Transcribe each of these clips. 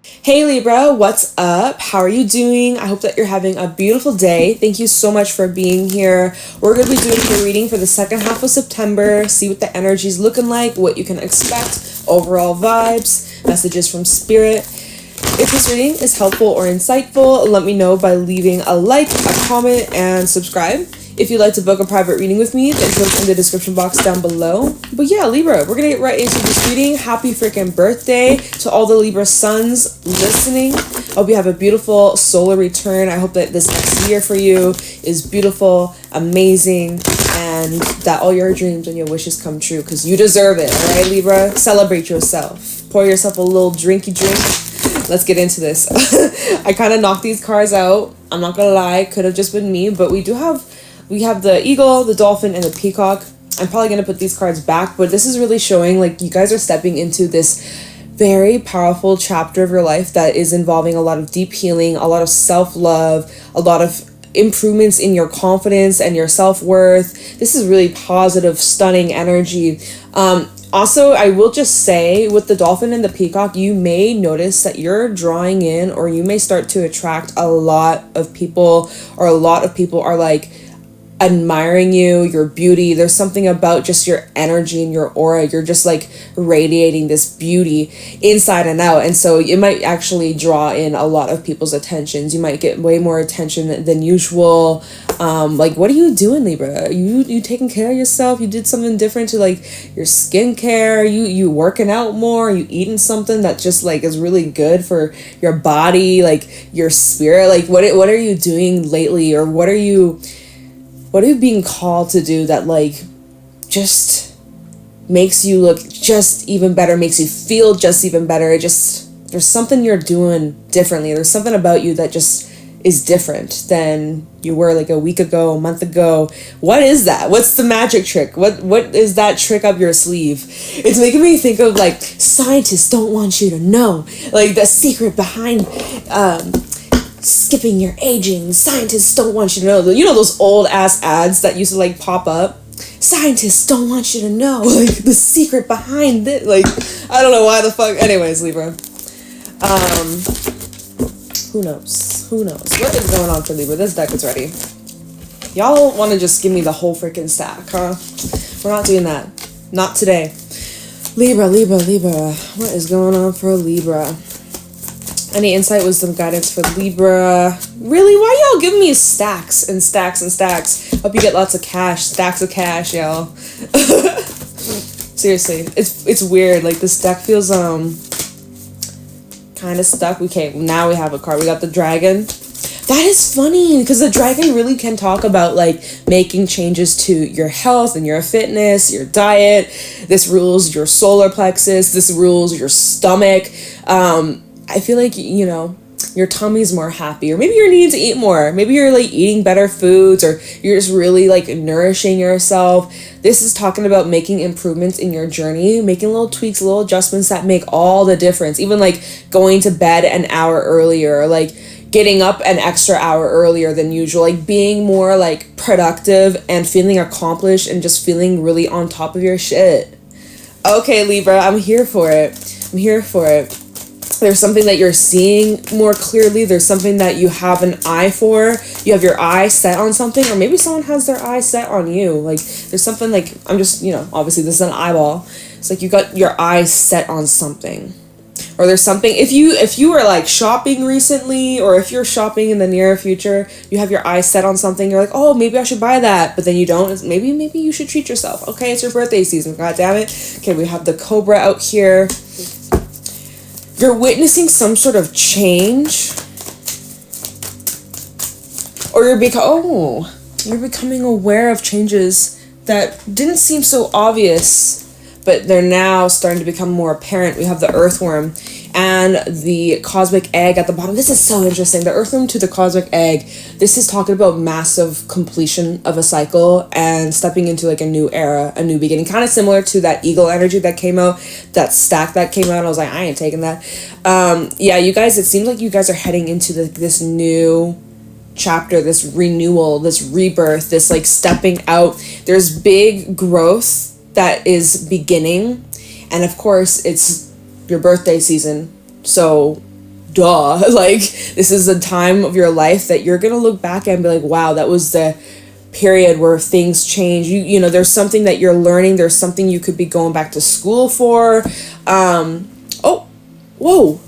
Hey Libra, what's up? How are you doing? I hope that you're having a beautiful day. Thank you so much for being here. We're going to be doing your reading for the second half of September, see what the energy is looking like, what you can expect, overall vibes, messages from spirit. If this reading is helpful or insightful, let me know by leaving a like, a comment, and subscribe. If you'd like to book a private reading with me, the info is in the description box down below. But yeah, Libra, we're gonna get right into this reading. Happy freaking birthday to all the Libra suns listening. I hope you have a beautiful solar return. I hope that this next year for you is beautiful, amazing, and that all your dreams and your wishes come true, because you deserve it, all right, Libra? Celebrate yourself. Pour yourself a little drinky drink. Let's get into this. I kind of knocked these cards out. I'm not gonna lie, could have just been me, but we have the eagle, the dolphin, and the peacock. I'm probably going to put these cards back, but this is really showing like you guys are stepping into this very powerful chapter of your life that is involving a lot of deep healing, a lot of self-love, a lot of improvements in your confidence and your self-worth. This is really positive, stunning energy. Also, I will just say with the dolphin and the peacock, you may notice that you're drawing in, or you may start to attract a lot of people, or a lot of people are like admiring you, your beauty. There's something about just your energy and your aura. You're just like radiating this beauty inside and out. And so it might actually draw in a lot of people's attentions. You might get way more attention than usual. Like, what are you doing, Libra? You taking care of yourself? You did something different to like your skincare? You working out more? You eating something that just like is really good for your body, like your spirit? Like what are you doing lately? Or what are you being called to do that like just makes you look just even better, makes you feel just even better? There's something you're doing differently. There's something about you that just is different than you were like a week ago, a month ago. What is that? What's the magic trick? What is that trick up your sleeve? It's making me think of like scientists don't want you to know, like the secret behind skipping your aging. Scientists don't want you to know. You know those old ass ads that used to like pop up? Scientists don't want you to know like the secret behind it. Like, I don't know why the fuck. Anyways, Libra. Who knows? What is going on for Libra? This deck is ready. Y'all want to just give me the whole freaking stack, huh? We're not doing that. Not today. Libra. What is going on for Libra? Any insight, wisdom, guidance for Libra? Really? Why y'all giving me stacks and stacks and stacks? Hope you get lots of cash. Stacks of cash, y'all. Seriously. It's weird. Like, this deck feels, kind of stuck. Okay, now we have a card. We got the dragon. That is funny, because the dragon really can talk about, like, making changes to your health and your fitness, your diet. This rules your solar plexus. This rules your stomach. I feel like, you know, your tummy's more happy, or maybe you're needing to eat more. Maybe you're like eating better foods, or you're just really like nourishing yourself. This is talking about making improvements in your journey, making little tweaks, little adjustments that make all the difference. Even like going to bed an hour earlier, or like getting up an extra hour earlier than usual, like being more like productive and feeling accomplished and just feeling really on top of your shit. Okay, Libra, I'm here for it. There's something that you're seeing more clearly. There's something that you have an eye for. You have your eye set on something, or maybe someone has their eye set on you. Like, there's something like, I'm just, you know, obviously this is an eyeball. It's like you got your eyes set on something. Or there's something, if you were like shopping recently, or if you're shopping in the near future, you have your eyes set on something. You're like, oh, maybe I should buy that, but then you don't. Maybe you should treat yourself. Okay, it's your birthday season. God damn it. Okay, we have the cobra out here. You're witnessing some sort of change, or you're becoming aware of changes that didn't seem so obvious, but they're now starting to become more apparent. We have the earthworm and the cosmic egg at the bottom. This is so interesting. The earthworm to the cosmic egg. This is talking about massive completion of a cycle and stepping into like a new era, a new beginning. Kind of similar to that eagle energy that came out, that stack that came out. I was like, I ain't taking that. Yeah, you guys, it seems like you guys are heading into this new chapter, this renewal, this rebirth, this like stepping out. There's big growth that is beginning, and of course it's your birthday season, so duh. Like, this is a time of your life that you're gonna look back and be like, wow, that was the period where things change. You know, there's something that you're learning. There's something you could be going back to school for. Oh, whoa.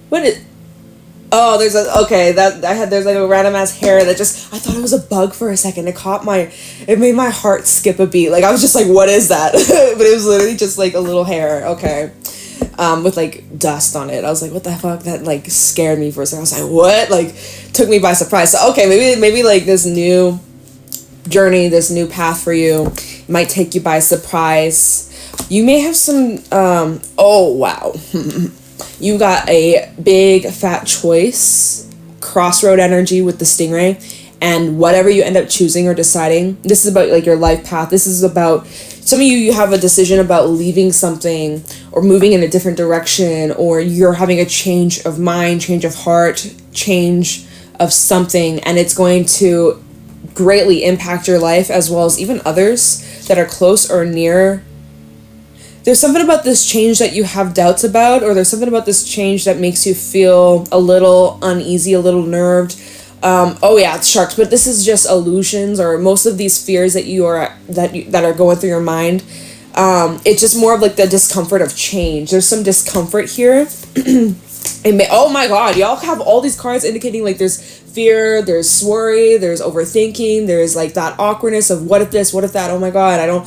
What is... Oh, there's there's like a random ass hair that just, I thought it was a bug for a second. It made my heart skip a beat. Like, I was just like, what is that? But it was literally just like a little hair. Okay. With like dust on it. I was like, what the fuck? That like scared me for a second. I was like, what? Like, took me by surprise. So, okay, maybe like this new journey, this new path for you might take you by surprise. You may have some, oh, wow. You got a big fat choice, crossroad energy with the stingray, and whatever you end up choosing or deciding, this is about like your life path. This is about, some of you have a decision about leaving something or moving in a different direction, or you're having a change of mind, change of heart, change of something, and it's going to greatly impact your life as well as even others that are close or near. There's something about this change that you have doubts about, or there's something about this change that makes you feel a little uneasy, a little nerved. Oh yeah, it's sharks, but this is just illusions, or most of these fears that that are going through your mind. It's just more of like the discomfort of change. There's some discomfort here. Oh my god, y'all have all these cards indicating like there's fear, there's worry, there's overthinking, there's like that awkwardness of what if this, what if that. Oh my god,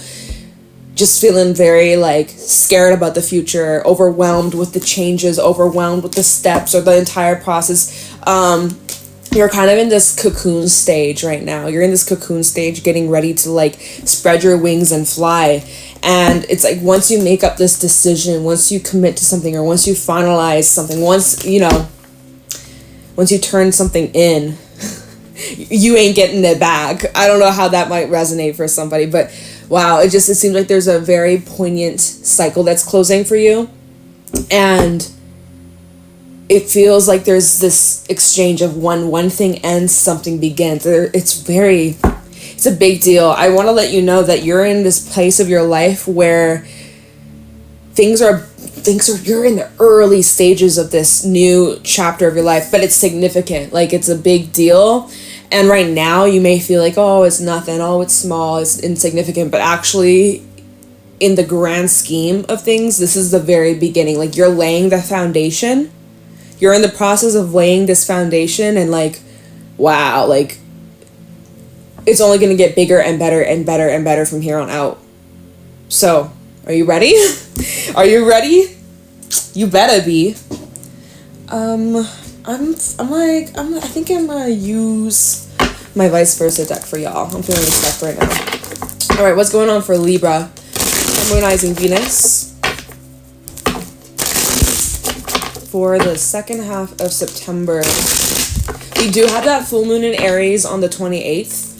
just feeling very like scared about the future, overwhelmed with the changes, overwhelmed with the steps or the entire process. You're kind of in this cocoon stage right now. You're in this cocoon stage getting ready to like spread your wings and fly. And it's like, once you make up this decision, once you commit to something, or once you finalize something, once you turn something in, you ain't getting it back. I don't know how that might resonate for somebody, but wow, it seems like there's a very poignant cycle that's closing for you. And it feels like there's this exchange of one thing ends, something begins. It's a big deal. I want to let you know that you're in this place of your life where you're in the early stages of this new chapter of your life, but it's significant. Like, it's a big deal. And right now you may feel like, oh, it's nothing, oh, it's small, it's insignificant, but actually in the grand scheme of things, this is the very beginning. Like, you're laying the foundation. You're in the process of laying this foundation, and like, wow, like, it's only going to get bigger and better and better and better from here on out. So, are you ready? Are you ready? You better be. I think I'm gonna use my vice versa deck for y'all. I'm feeling this deck right now. Alright, what's going on for Libra? Harmonizing Venus for the second half of September. We do have that full moon in Aries on the 28th.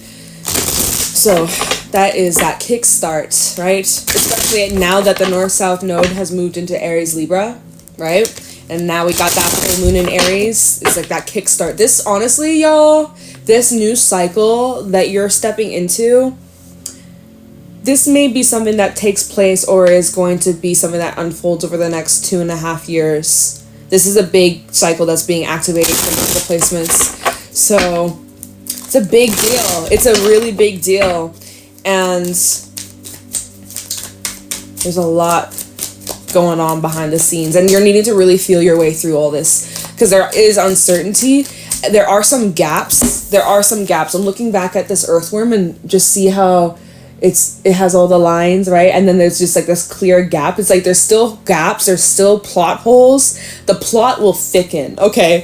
So that is that kickstart, right? Especially now that the North-South node has moved into Aries Libra, right? And now we got that full moon in Aries. It's like that kickstart. This, honestly, y'all, this new cycle that you're stepping into, this may be something that takes place or is going to be something that unfolds over the next 2.5 years. This is a big cycle that's being activated from the placements. So it's a big deal. It's a really big deal. And there's a lot going on behind the scenes, and you're needing to really feel your way through all this because there is uncertainty. There are some gaps. I'm looking back at this earthworm and just see how it has all the lines, right? And then there's just like this clear gap. It's like there's still gaps, there's still plot holes. The plot will thicken, okay?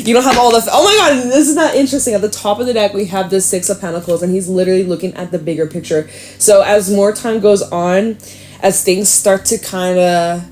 You don't have all the... Oh my god, this is not interesting. At the top of the deck, we have the Six of Pentacles, and he's literally looking at the bigger picture. So as more time goes on, as things start to kind of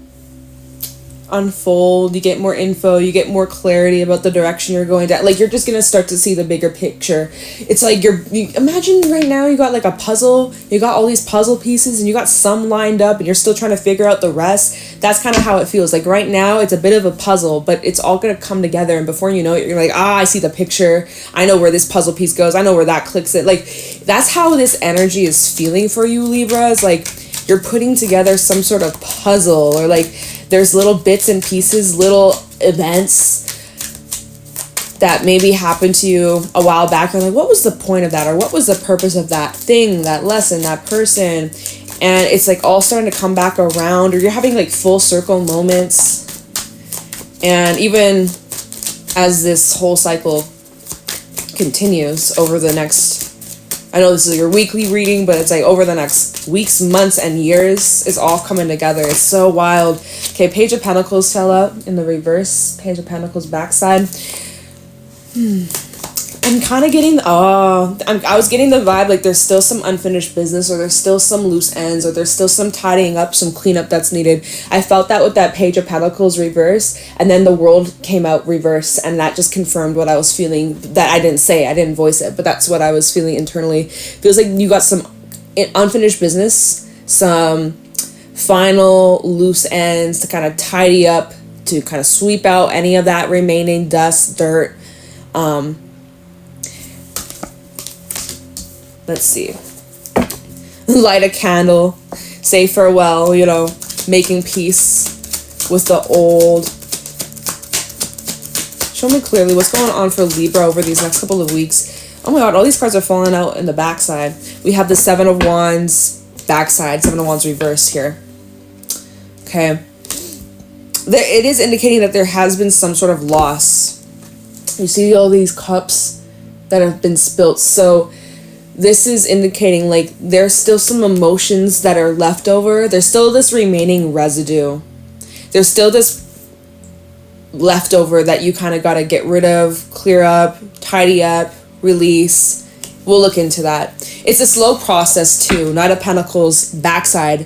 unfold, you get more info, you get more clarity about the direction you're going down. Like, you're just gonna start to see the bigger picture. It's like you imagine right now you got like a puzzle, you got all these puzzle pieces, and you got some lined up, and you're still trying to figure out the rest. That's kind of how it feels. Like right now, it's a bit of a puzzle, but it's all gonna come together, and before you know it, you're like, I see the picture. I know where this puzzle piece goes. I know where that clicks it. Like, that's how this energy is feeling for you, Libra. It's like you're putting together some sort of puzzle, or like there's little bits and pieces, little events that maybe happened to you a while back. You're like, what was the point of that? Or what was the purpose of that thing, that lesson, that person? And it's like all starting to come back around, or you're having like full circle moments. And even as this whole cycle continues over the next, I know this is your weekly reading, but it's like over the next weeks, months, and years, it's all coming together. It's so wild. Okay, Page of Pentacles fell out in the reverse. Page of Pentacles backside. I'm kind of getting, I was getting the vibe like there's still some unfinished business, or there's still some loose ends, or there's still some tidying up, some cleanup that's needed. I felt that with that Page of Pentacles reverse, and then the World came out reverse, and that just confirmed what I was feeling, that I didn't say, I didn't voice it, but that's what I was feeling internally. Feels like you got some unfinished business, some final loose ends to kind of tidy up, to kind of sweep out any of that remaining dust, dirt. Let's see. Light a candle, say farewell, you know, making peace with the old. Show me clearly what's going on for Libra over these next couple of weeks. Oh my god, all these cards are falling out in the backside. We have the Seven of Wands backside, Seven of Wands reverse here. Okay. It is indicating that there has been some sort of loss. You see all these cups that have been spilt. So this is indicating like there's still some emotions that are left over. There's still this remaining residue. There's still this leftover that you kind of got to get rid of, clear up, tidy up, release. We'll look into that. It's a slow process too. Knight of Pentacles backside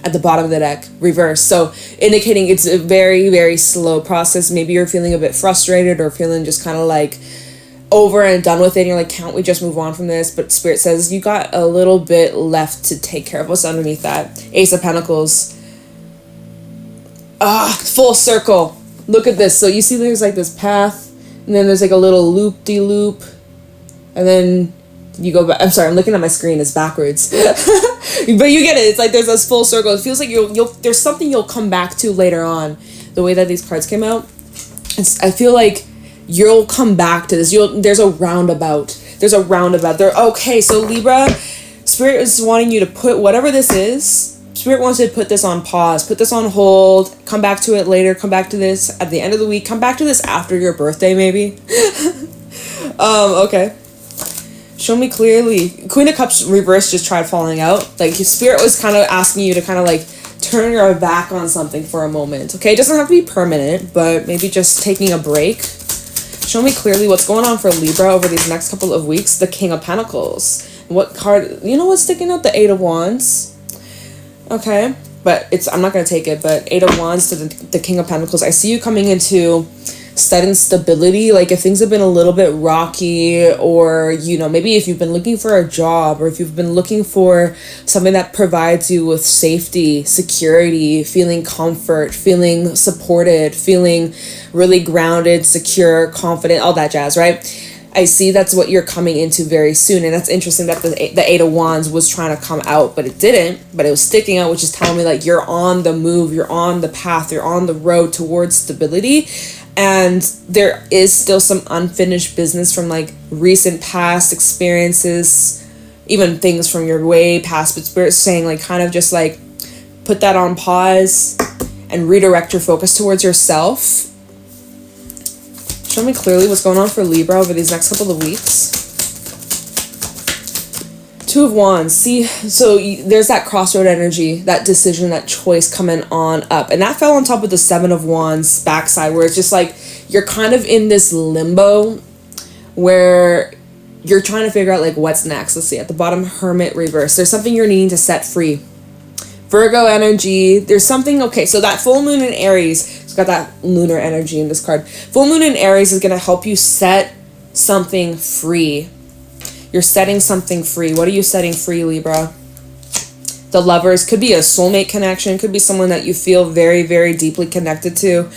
at the bottom of the deck, reverse. So indicating it's a very, very slow process. Maybe you're feeling a bit frustrated, or feeling just kind of like over and done with it, and you're like, can't we just move on from this? But Spirit says you got a little bit left to take care of. What's underneath that? Ace of Pentacles. Full circle. Look at this. So you see there's like this path, and then there's like a little loop-de-loop, and then you go back. I'm sorry, I'm looking at my screen, it's backwards. But you get it. It's like there's this full circle. It feels like you'll there's something you'll come back to later on. The way that these cards came out, I feel like you'll come back to this. There's a roundabout. Okay, so Libra, Spirit is wanting you to put whatever this is. Spirit wants you to put this on pause, put this on hold, come back to it later, come back to this at the end of the week, come back to this after your birthday maybe. Okay. Show me clearly. Queen of Cups reverse just tried falling out. Like Spirit was kind of asking you to kind of like turn your back on something for a moment. Okay, it doesn't have to be permanent, but maybe just taking a break. Show me clearly what's going on for Libra over these next couple of weeks. The King of Pentacles. What card? You know what's sticking out? The Eight of Wands. Okay, but I'm not going to take it, but Eight of Wands to the King of Pentacles. I see you coming into sudden stability. Like if things have been a little bit rocky, or, you know, maybe if you've been looking for a job, or if you've been looking for something that provides you with safety, security, feeling comfort, feeling supported, feeling really grounded, secure, confident, all that jazz, right? I see that's what you're coming into very soon. And that's interesting that the Eight of Wands was trying to come out, but it didn't. But it was sticking out, which is telling me like you're on the move, you're on the path, you're on the road towards stability. And there is still some unfinished business from like recent past experiences, even things from your way past. But Spirit's saying like kind of just like put that on pause and redirect your focus towards yourself. Show me clearly what's going on for Libra over these next couple of weeks. Two of Wands. See, so there's that crossroad energy, that decision, that choice coming on up. And that fell on top of the Seven of Wands backside, where it's just like you're kind of in this limbo where you're trying to figure out like what's next. Let's see, at the bottom, Hermit reverse. There's something you're needing to set free. Virgo energy. There's something, okay, so that full moon in Aries, it's got that lunar energy in this card. Full moon in Aries is going to help you set something free. You're setting something free. What are you setting free, Libra? The Lovers. Could be a soulmate connection. Could be someone that you feel very, very deeply connected to.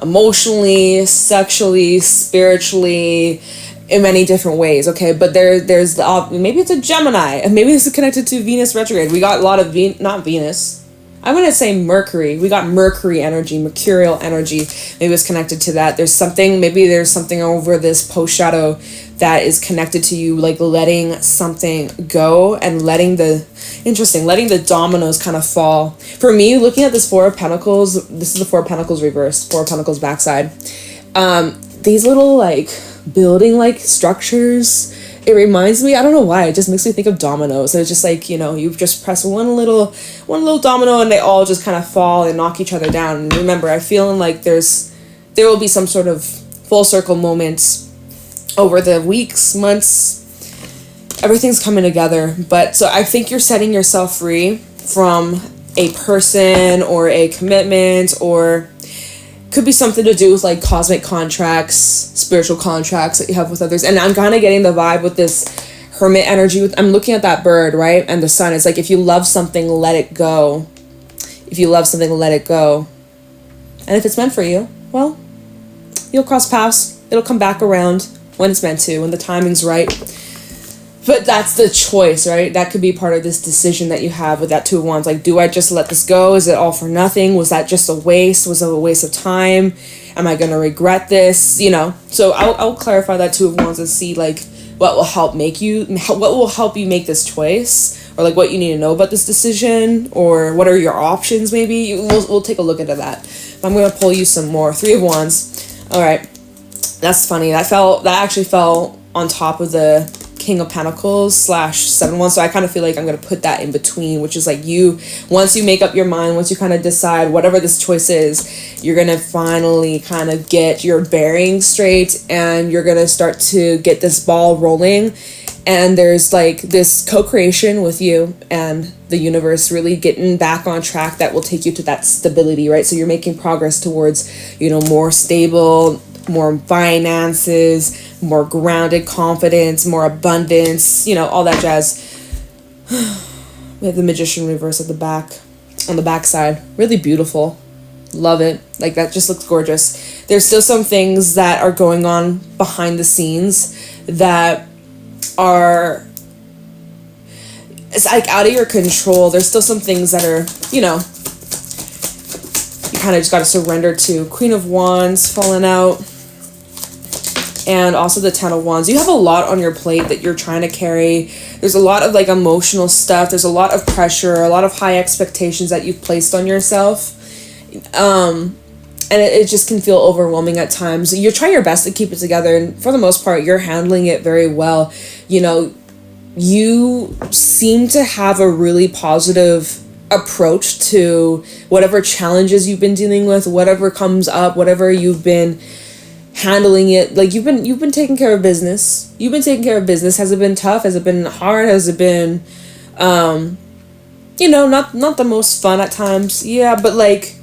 Emotionally, sexually, spiritually, in many different ways, okay? But there's the maybe it's a Gemini, and maybe this is connected to Venus retrograde. We got a lot of not Venus. I'm going to say Mercury. We got Mercury energy, mercurial energy. Maybe it's connected to that. There's something over this post shadow that is connected to you, like letting something go and letting the dominoes kind of fall. For me, looking at this Four of Pentacles, this is the Four of Pentacles reversed, Four of Pentacles backside. These little like building like structures, it reminds me, I don't know why, it just makes me think of dominoes. So it's just like, you know, you just press one little domino and they all just kind of fall and knock each other down. And remember, I feel like there will be some sort of full circle moments over the weeks, months. Everything's coming together. But so I think you're setting yourself free from a person or a commitment, or could be something to do with like cosmic contracts, spiritual contracts that you have with others. And I'm kind of getting the vibe with this hermit energy. I'm looking at that bird, right? And the sun. It's like, if you love something, let it go. If you love something, let it go. And if it's meant for you, well, you'll cross paths. It'll come back around when it's meant to, when the timing's right. But that's the choice, right? That could be part of this decision that you have with that Two of Wands. Like, do I just let this go? Is it all for nothing? Was that just a waste? Was it a waste of time? Am I going to regret this? You know, so I'll clarify that Two of Wands and see like what will help you make this choice, or like what you need to know about this decision, or what are your options maybe. We'll take a look into that. But I'm going to pull you some more. Three of Wands. All right. That's funny. That actually fell on top of the King of Pentacles / 7-1, so I kind of feel like I'm going to put that in between, which is like, once you make up your mind, once you kind of decide whatever this choice is, you're going to finally kind of get your bearings straight, and you're going to start to get this ball rolling, and there's like this co-creation with you and the universe really getting back on track that will take you to that stability, right? So you're making progress towards, you know, more stable, more finances, more grounded confidence, more abundance, you know, all that jazz. We have the Magician reverse at the back, on the back side. Really beautiful. Love it. Like, that just looks gorgeous. There's still some things that are going on behind the scenes that are, it's like out of your control. There's still some things that are, you know, you kind of just got to surrender to. Queen of Wands falling out. And also the Ten of Wands. You have a lot on your plate that you're trying to carry. There's a lot of like emotional stuff. There's a lot of pressure, a lot of high expectations that you've placed on yourself. And it just can feel overwhelming at times. You're trying your best to keep it together, and for the most part, you're handling it very well. You know, you seem to have a really positive approach to whatever challenges you've been dealing with, whatever comes up, whatever you've been handling it. Like, you've been taking care of business. Has it been tough? Has it been hard? Has it been you know, not the most fun at times? Yeah, but like,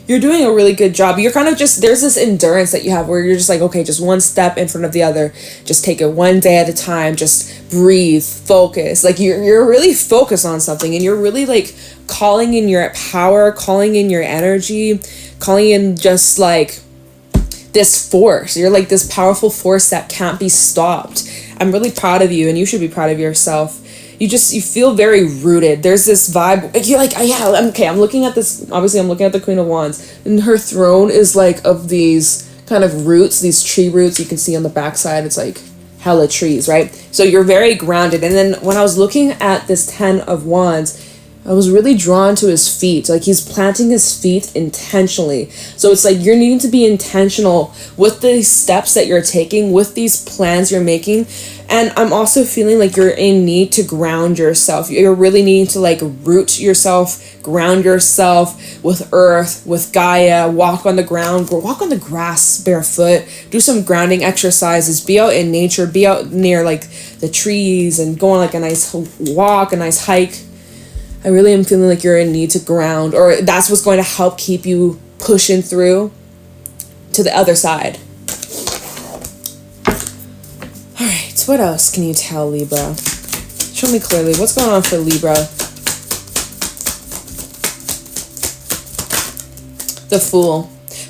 you're doing a really good job. You're kind of just, there's this endurance that you have where you're just like, okay, just one step in front of the other, just take it one day at a time, just breathe, focus. Like, you're really focused on something, and you're really like calling in your power, calling in your energy, calling in just like this force. You're like this powerful force that can't be stopped. I'm really proud of you, and you should be proud of yourself. You feel very rooted. There's this vibe. You're like, I'm looking at this. Obviously, I'm looking at the Queen of Wands, and her throne is like of these kind of roots, these tree roots. You can see on the backside, it's like hella trees, right? So you're very grounded. And then when I was looking at this Ten of Wands, I was really drawn to his feet. Like, he's planting his feet intentionally. So it's like you're needing to be intentional with the steps that you're taking, with these plans you're making. And I'm also feeling like you're in need to ground yourself. You're really needing to like root yourself, ground yourself with earth, with Gaia, walk on the ground, walk on the grass barefoot, do some grounding exercises, be out in nature, be out near like the trees and go on like a nice walk, a nice hike. I really am feeling like you're in need to ground, or that's what's going to help keep you pushing through to the other side. All right, what else can you tell, Libra? Show me clearly. What's going on for Libra? The Fool.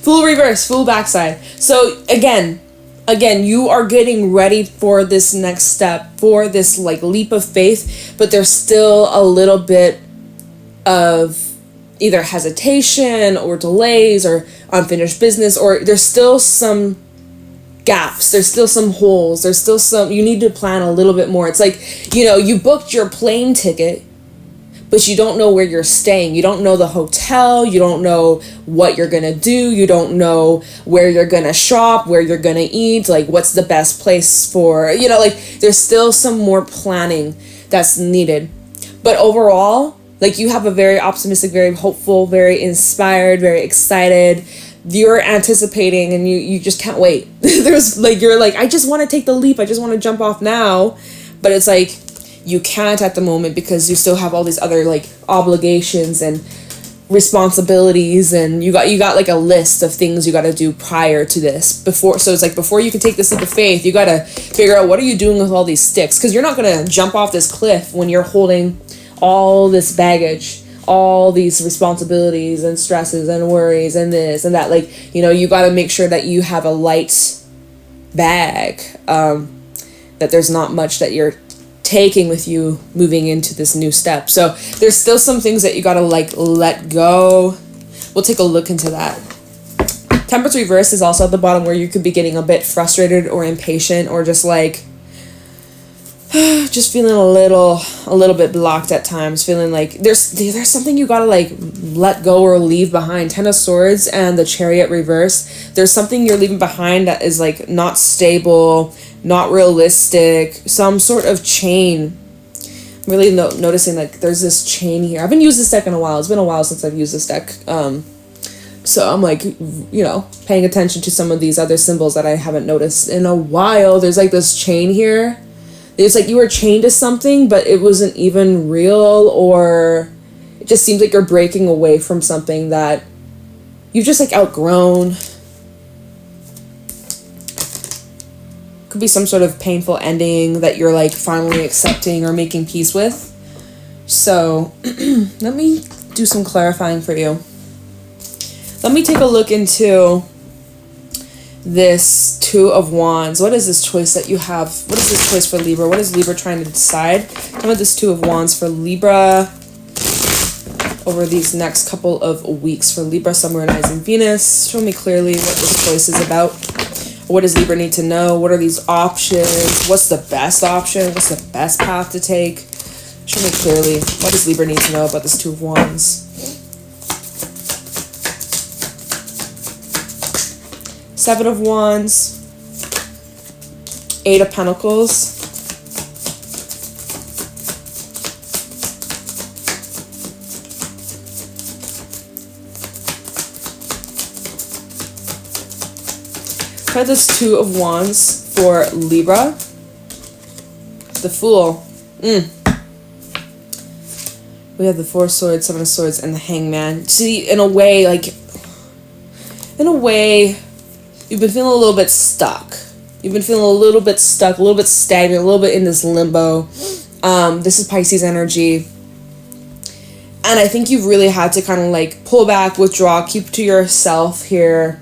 Fool reverse, Fool backside. So again, you are getting ready for this next step, for this like leap of faith, but there's still a little bit of either hesitation or delays or unfinished business, or there's still some gaps, there's still some holes, there's still some, you need to plan a little bit more. It's like, you know, you booked your plane ticket, but you don't know where you're staying. You don't know the hotel, you don't know what you're gonna do, you don't know where you're gonna shop, where you're gonna eat, like what's the best place for, you know, like there's still some more planning that's needed. But overall, like you have a very optimistic, very hopeful, very inspired, very excited, you're anticipating, and you just can't wait. There's like, you're like, I just want to take the leap, I just want to jump off now, but it's like you can't at the moment because you still have all these other like obligations and responsibilities, and you got like a list of things you got to do prior to this, before. So it's like, before you can take this leap of faith, you got to figure out what are you doing with all these sticks, because you're not going to jump off this cliff when you're holding all this baggage, all these responsibilities and stresses and worries and this and that. Like, you know, you got to make sure that you have a light bag, that there's not much that you're taking with you moving into this new step. So there's still some things that you got to like let go. We'll take a look into that. Temperance reverse is also at the bottom, where you could be getting a bit frustrated or impatient, or just like just feeling a little bit blocked at times, feeling like there's something you gotta like let go or leave behind. Ten of Swords and the Chariot reverse, there's something you're leaving behind that is like not stable, not realistic, some sort of chain. I'm really noticing like there's this chain here. I haven't used this deck in a while. It's been a while since I've used this deck, so I'm like, you know, paying attention to some of these other symbols that I haven't noticed in a while. There's like this chain here. It's like you were chained to something, but it wasn't even real, or it just seems like you're breaking away from something that you've just like outgrown. Could be some sort of painful ending that you're like finally accepting or making peace with. So let me do some clarifying for you. Let me take a look into this Two of Wands. What is this choice that you have? What is this choice for Libra? What is Libra trying to decide? Tell me this Two of Wands for Libra over these next couple of weeks for Libra, Sun, Moon, Rising, Venus. Show me clearly what this choice is about. What does Libra need to know? What are these options? What's the best option? What's the best path to take? Show me clearly. What does Libra need to know about this Two of Wands? Seven of Wands, Eight of Pentacles, try this Two of Wands for Libra, the Fool. We have the Four of Swords, Seven of Swords, and the Hangman. See, in a way, you've been feeling a little bit stuck. You've been feeling a little bit stuck, a little bit stagnant, a little bit in this limbo. This is Pisces energy. And I think you've really had to kind of like pull back, withdraw, keep to yourself here.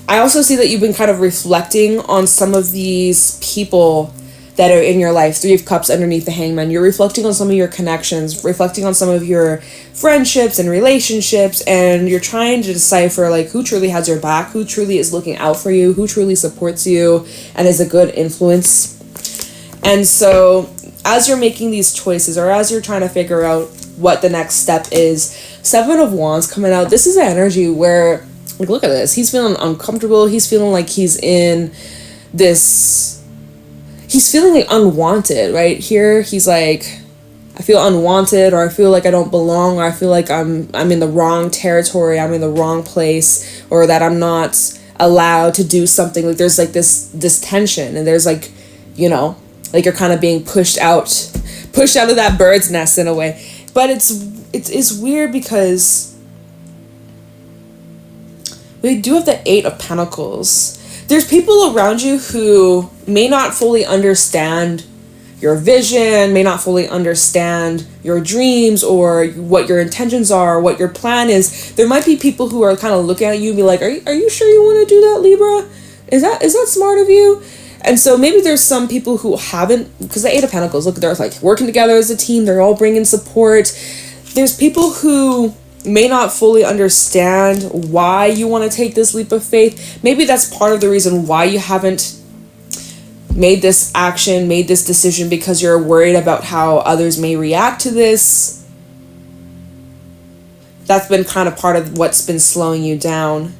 I also see that you've been kind of reflecting on some of these people that are in your life. Three of Cups underneath the Hangman. You're reflecting on some of your connections, reflecting on some of your friendships and relationships, and you're trying to decipher like who truly has your back, who truly is looking out for you, who truly supports you and is a good influence. And so as you're making these choices, or as you're trying to figure out what the next step is, Seven of Wands coming out. This is an energy where, like, look at this. He's feeling uncomfortable. He's feeling like he's in this... He's feeling like unwanted, right? Here, he's like, I feel unwanted, or I feel like I don't belong, or I feel like I'm in the wrong territory, I'm in the wrong place, or that I'm not allowed to do something. Like there's like this tension, and there's like, you know, like you're kind of being pushed out of that bird's nest in a way. But it's weird because we do have the Eight of Pentacles. There's people around you who may not fully understand your vision, may not fully understand your dreams or what your intentions are, what your plan is. There might be people who are kind of looking at you and be like, are you sure you want to do that, Libra? Is that smart of you? And so maybe there's some people who haven't, because the Eight of Pentacles, look, they're like working together as a team. They're all bringing support. There's people who may not fully understand why you want to take this leap of faith. Maybe that's part of the reason why you haven't made this action, made this decision, because you're worried about how others may react to this. That's been kind of part of what's been slowing you down.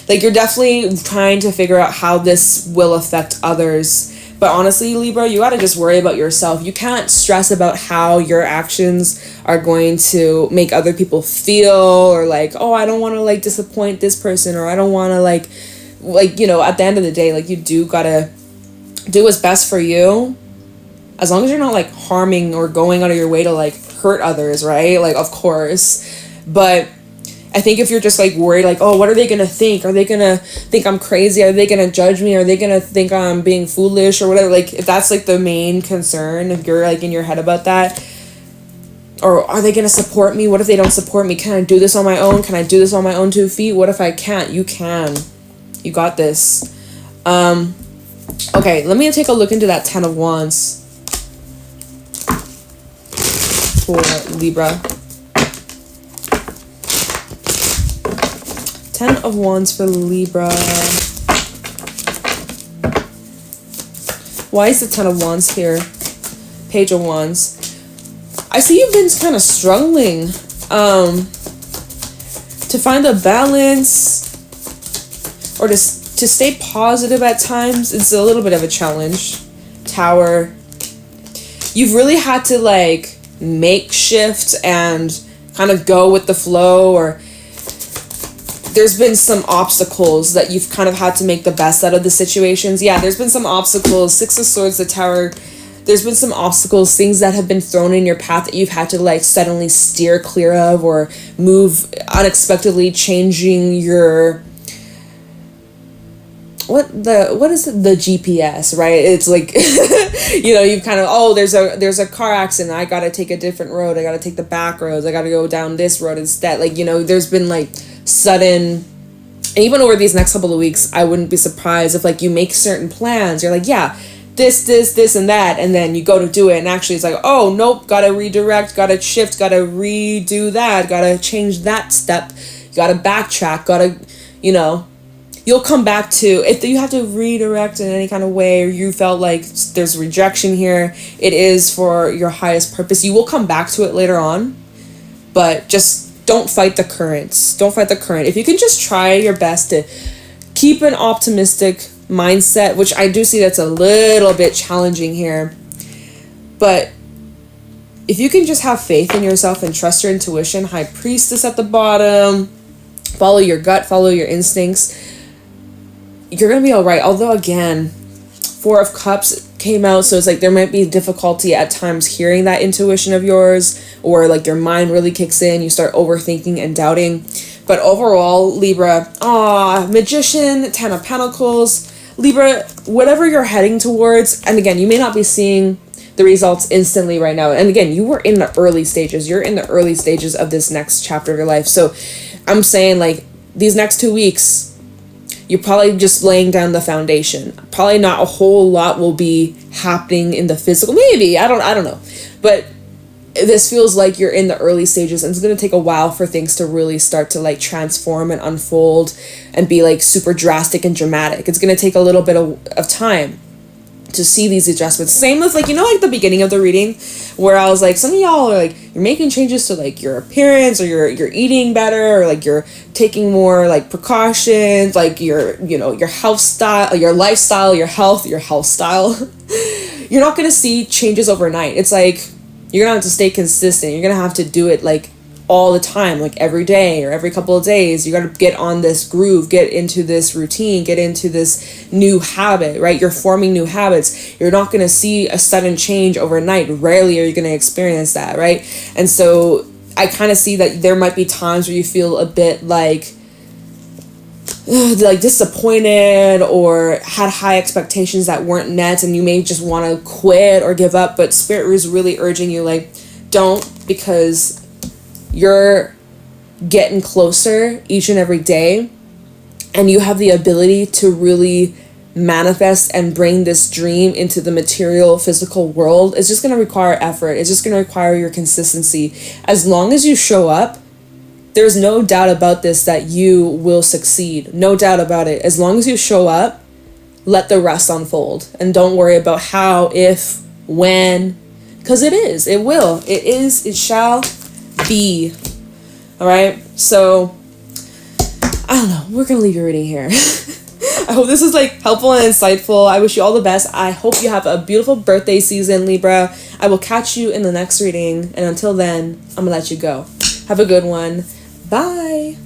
Like, you're definitely trying to figure out how this will affect others. But honestly, Libra, you gotta just worry about yourself. You can't stress about how your actions are going to make other people feel, or like, oh, I don't want to like disappoint this person, or I don't want to like, you know, at the end of the day, like, you do gotta do what's best for you, as long as you're not like harming or going out of your way to like hurt others, right? Like, of course. But I think if you're just like worried, like, oh, what are they gonna think? Are they gonna think I'm crazy? Are they gonna judge me? Are they gonna think I'm being foolish or whatever? Like, if that's like the main concern, if you're like in your head about that, or are they gonna support me? What if they don't support me? Can I do this on my own? Can I do this on my own 2 feet? What if I can't? You can. You got this. Okay, let me take a look into that 10 of Wands for Libra. 10 of Wands for Libra. Why is the 10 of Wands here? Page of Wands. I see you've been kind of struggling to find a balance, or to stay positive at times. It's a little bit of a challenge. Tower. You've really had to like make shift and kind of go with the flow, or there's been some obstacles that you've kind of had to make the best out of the situations. Yeah, there's been some obstacles. 6 of Swords, the Tower. There's been some obstacles, things that have been thrown in your path that you've had to like suddenly steer clear of, or move unexpectedly, changing your what is it? The GPS, right? It's like you know, you've kind of, oh, there's a car accident, I gotta take a different road, I gotta take the back roads, I gotta go down this road instead. Like, you know, there's been like sudden, and even over these next couple of weeks, I wouldn't be surprised if like you make certain plans, you're like, yeah, this and that, and then you go to do it, and actually it's like, oh nope, gotta redirect, gotta shift, gotta redo that, gotta change that step, gotta backtrack, gotta, you know, you'll come back to, if you have to redirect in any kind of way, or you felt like there's rejection here, it is for your highest purpose. You will come back to it later on, but just don't fight the currents. Don't fight the current. If you can just try your best to keep an optimistic mindset, which I do see that's a little bit challenging here, but if you can just have faith in yourself and trust your intuition, High Priestess at the bottom, follow your gut, follow your instincts, you're gonna be all right. Although again, 4 of Cups came out, so it's like there might be difficulty at times hearing that intuition of yours, or like your mind really kicks in, you start overthinking and doubting. But overall, Libra, Magician, 10 of Pentacles, Libra, whatever you're heading towards, and again, you may not be seeing the results instantly right now, and again, you were in the early stages, you're in the early stages of this next chapter of your life. So I'm saying, like, these next 2 weeks, you're probably just laying down the foundation. Probably not a whole lot will be happening in the physical. Maybe, I don't know. But this feels like you're in the early stages, and it's going to take a while for things to really start to like transform and unfold and be like super drastic and dramatic. It's going to take a little bit of time to see these adjustments. Same with like, you know, like the beginning of the reading where I was like, some of y'all are like, you're making changes to like your appearance, or you're eating better, or like you're taking more like precautions, like your, you know, your health style, your lifestyle, your health style. You're not going to see changes overnight. It's like, you're going to have to stay consistent. You're going to have to do it like all the time, like every day or every couple of days. You got to get on this groove, get into this routine, get into this new habit, right? You're forming new habits. You're not going to see a sudden change overnight. Rarely are you going to experience that, right? And so I kind of see that there might be times where you feel a bit like disappointed, or had high expectations that weren't met, and you may just want to quit or give up. But Spirit is really urging you, like, don't, because you're getting closer each and every day, and you have the ability to really manifest and bring this dream into the material physical world, it's just going to require effort. It's just going to require your consistency. As long as you show up, there's no doubt about this that you will succeed. No doubt about it. As long as you show up, let the rest unfold. And don't worry about how, if, when. Because it is. It will. It is. It shall be. Alright? So, I don't know. We're going to leave your reading here. I hope this is like helpful and insightful. I wish you all the best. I hope you have a beautiful birthday season, Libra. I will catch you in the next reading. And until then, I'm going to let you go. Have a good one. Bye.